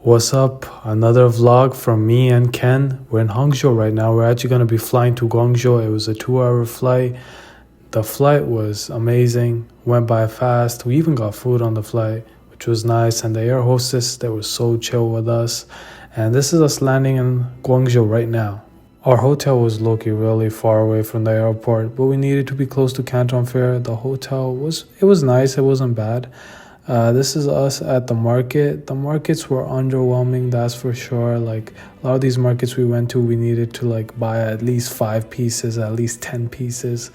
What's up? Another vlog from me and Ken. We're in Hangzhou right now. We're actually going to be flying to Guangzhou. It was a 2-hour flight. The flight was amazing, went by fast. We even got food on the flight, which was nice. And the air hostess, they were so chill with us. And this is us landing in Guangzhou right now. Our hotel was low-key really far away from the airport, but we needed to be close to Canton Fair. The hotel was nice, it wasn't bad. This is us at the market. The markets were underwhelming, that's for sure. Like a lot of these markets we went to, we needed to like buy at least 5 pieces, at least 10 pieces.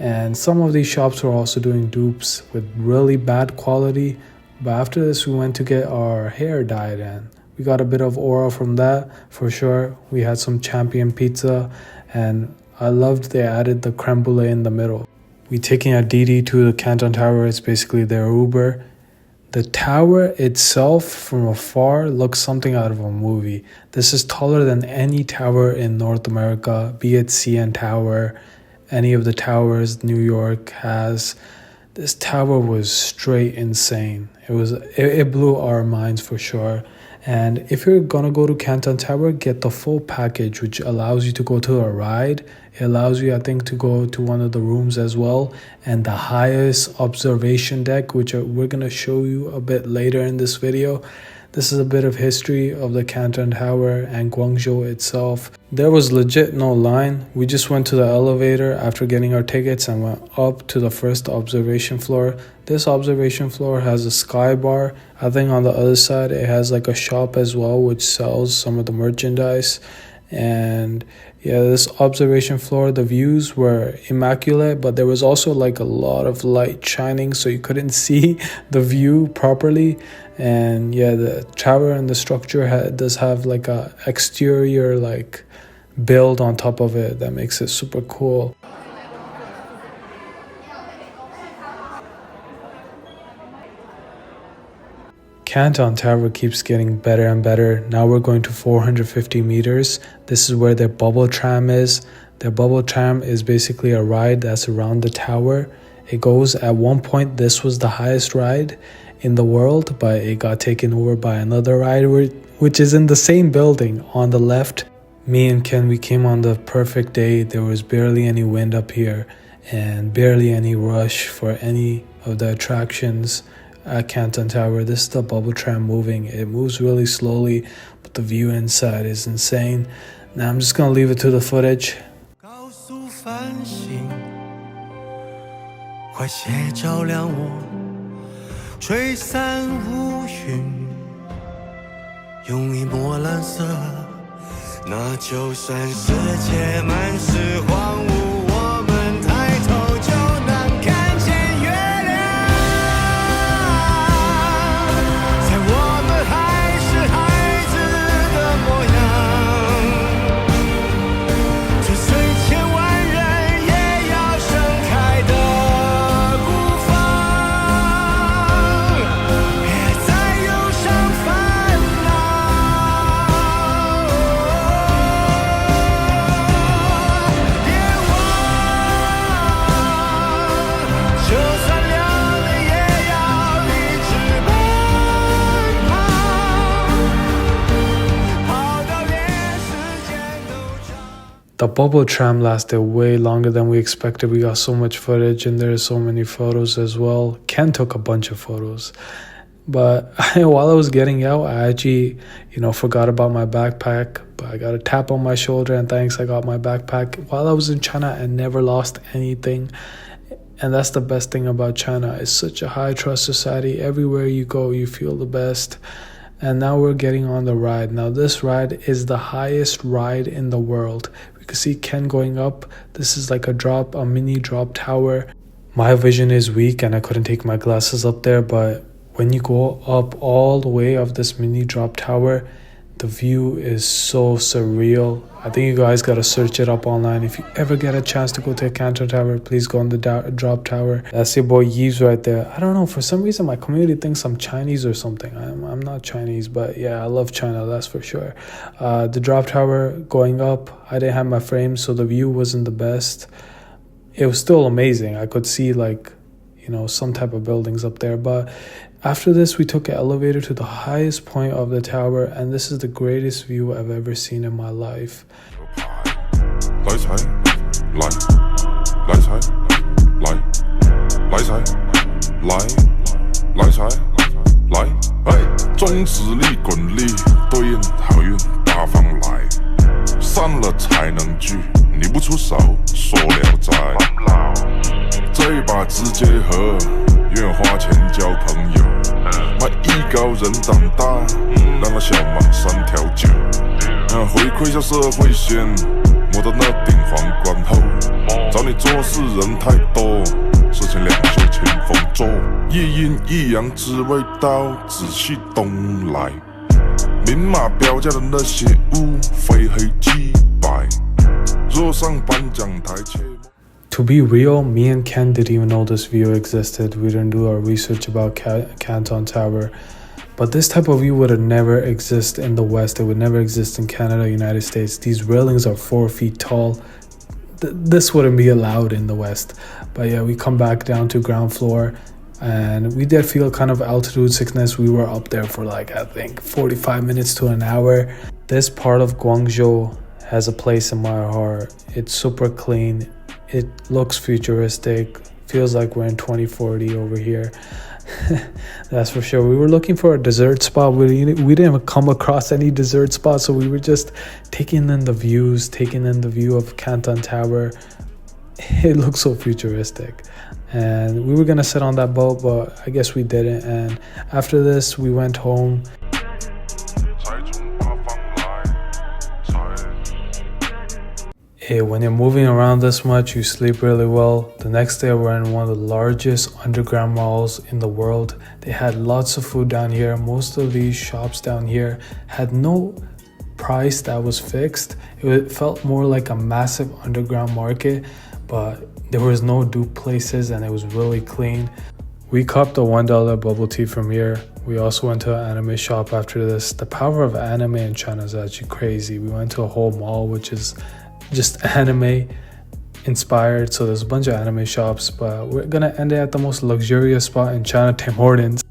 And some of these shops were also doing dupes with really bad quality. But after this, we went to get our hair dyed, and we got a bit of aura from that for sure. We had some champion pizza, and I loved they added the creme brulee in the middle. We taking a DD to the Canton Tower. It's basically their Uber. The tower itself from afar looks something out of a movie. This is taller than any tower in North America, be it CN Tower, any of the towers New York has. This tower was straight insane. It blew our minds for sure. And if you're gonna go to Canton Tower, get the full package, which allows you to go to a ride. It allows you, I think, to go to one of the rooms as well, and the highest observation deck, which we're gonna show you a bit later in this video. This is a bit of history of the Canton Tower and Guangzhou itself. There was legit no line. We just went to the elevator after getting our tickets and went up to the first observation floor. This observation floor has a sky bar. I think on the other side it has like a shop as well, which sells some of the merchandise. And yeah, this observation floor, the views were immaculate, but there was also like a lot of light shining, so you couldn't see the view properly. And yeah, the tower and the structure does have like a exterior like build on top of it that makes it super cool. Canton Tower keeps getting better and better. Now we're going to 450 meters. This is where their bubble tram is. Their bubble tram is basically a ride that's around the tower. It goes, at one point, this was the highest ride in the world, but it got taken over by another ride, which is in the same building on the left. Me and Ken, we came on the perfect day. There was barely any wind up here and barely any rush for any of the attractions at Canton Tower. This is the bubble tram moving. It moves really slowly, but the view inside is insane. Now I'm just gonna leave it to the footage. 快些照亮我，吹散乌云，用一抹蓝色，那就算世界满是荒芜，我们抬头就能看见月亮。在我们还是孩子的模样，追随千万人也要盛开的。 The bubble tram lasted way longer than we expected. We got so much footage and there are so many photos as well. Ken took a bunch of photos. But while I was getting out, I actually, forgot about my backpack. But I got a tap on my shoulder and thanks, I got my backpack. While I was in China, I never lost anything. And that's the best thing about China. It's such a high trust society. Everywhere you go, you feel the best. And now we're getting on the ride. Now this ride is the highest ride in the world. We can see Ken going up. This is like a mini drop tower. My vision is weak and I couldn't take my glasses up there, but when you go up all the way of this mini drop tower, the view is so surreal. I think you guys gotta search it up online. If you ever get a chance to go to a Canton Tower, please go on the drop tower. That's your boy Yves right there. I don't know, for some reason my community thinks I'm Chinese or something. I'm not Chinese, but yeah, I love China, that's for sure. The drop tower going up, I didn't have my frame, so the view wasn't the best. it was still amazing. I could see like, some type of buildings up there. But after this, we took an elevator to the highest point of the tower, and this is the greatest view I've ever seen in my life. To be real, me and Ken didn't even know this view existed. We didn't do our research about Canton Tower. But this type of view would have never exist in the West. It would never exist in Canada, United States. These railings are 4 feet tall. This wouldn't be allowed in the West. But yeah, we come back down to ground floor, and we did feel kind of altitude sickness. We were up there for like, I think 45 minutes to an hour. This part of Guangzhou has a place in my heart. It's super clean. It looks futuristic. Feels like we're in 2040 over here. That's for sure. We were looking for a dessert spot. We didn't even come across any dessert spots, so we were just taking in the views, taking in the view of Canton Tower. It looks so futuristic. And we were gonna sit on that boat, but I guess we didn't. And after this, we went home. When you're moving around this much, you sleep really well. The next day, we're in one of the largest underground malls in the world. They had lots of food down here. Most of these shops down here had no price that was fixed. It felt more like a massive underground market, but there was no dupe places and it was really clean. We copped a $1 bubble tea from here. We also went to an anime shop after this. The power of anime in China is actually crazy. We went to a whole mall, which is just anime inspired, so there's a bunch of anime shops, but we're gonna end it at the most luxurious spot in China, Tim Hortons.